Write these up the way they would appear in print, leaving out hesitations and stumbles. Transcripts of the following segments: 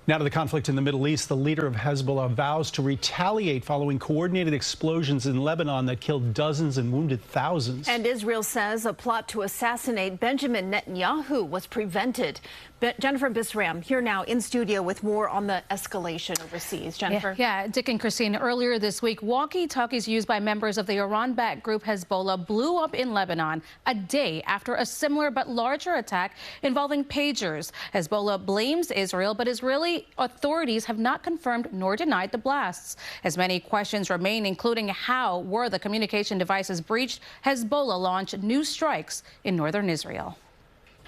Now to the conflict in the Middle East. The leader of Hezbollah vows to retaliate following coordinated explosions in Lebanon that killed dozens and wounded thousands. And Israel says a plot to assassinate Benjamin Netanyahu was prevented. Jennifer Bisram here now in studio with more on the escalation overseas. Jennifer. Yeah, Dick and Christine, earlier this week, walkie-talkies used by members of the Iran-backed group Hezbollah blew up in Lebanon a day after a similar but larger attack involving pagers. Hezbollah blames Israel, but Israeli authorities have not confirmed nor denied the blasts. As many questions remain, including how were the communication devices breached, Hezbollah launched new strikes in northern Israel.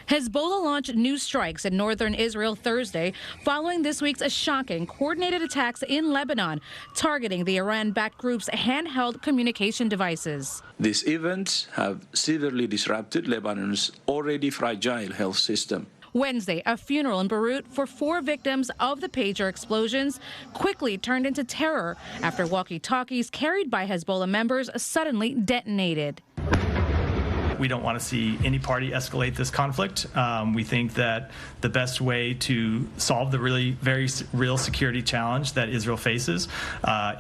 Hezbollah launched new strikes in northern Israel Thursday following this week's shocking coordinated attacks in Lebanon, targeting the Iran-backed group's handheld communication devices. These events have severely disrupted Lebanon's already fragile health system. Wednesday, a funeral in Beirut for 4 victims of the pager explosions quickly turned into terror after walkie-talkies carried by Hezbollah members suddenly detonated. We don't want to see any party escalate this conflict. We think that the best way to solve the really very real security challenge that Israel faces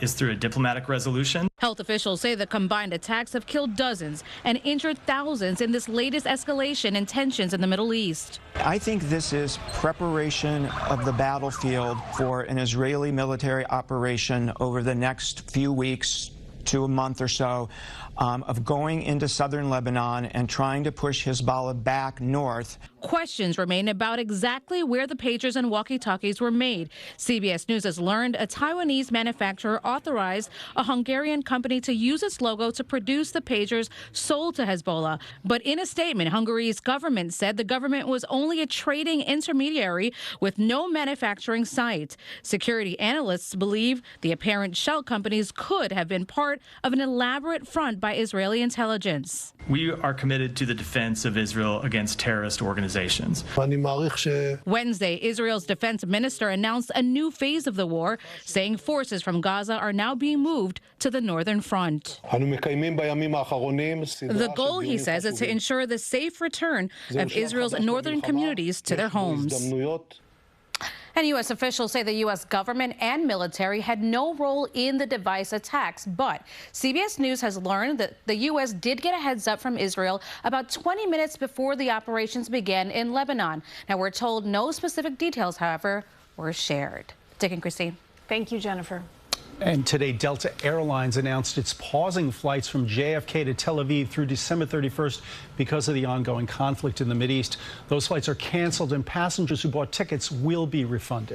is through a diplomatic resolution. Health officials say the combined attacks have killed dozens and injured thousands in this latest escalation in tensions in the Middle East. I think this is preparation of the battlefield for an Israeli military operation over the next few weeks to a month or so of going into southern Lebanon and trying to push Hezbollah back north. Questions remain about exactly where the pagers and walkie-talkies were made. CBS News has learned a Taiwanese manufacturer authorized a Hungarian company to use its logo to produce the pagers sold to Hezbollah. But in a statement, Hungary's government said the government was only a trading intermediary with no manufacturing site. Security analysts believe the apparent shell companies could have been part of an elaborate front by Israeli intelligence. We are committed to the defense of Israel against terrorist organizations. Wednesday, Israel's defense minister announced a new phase of the war, saying forces from Gaza are now being moved to the northern front. The goal, he says, is to ensure the safe return of Israel's northern communities to their homes. And U.S. officials say the U.S. government and military had no role in the device attacks. But CBS News has learned that the U.S. did get a heads up from Israel about 20 minutes before the operations began in Lebanon. Now, we're told no specific details, however, were shared. Dick and Christine. Thank you, Jennifer. And today, Delta Airlines announced it's pausing flights from JFK to Tel Aviv through December 31st because of the ongoing conflict in the Mideast. Those flights are canceled and passengers who bought tickets will be refunded.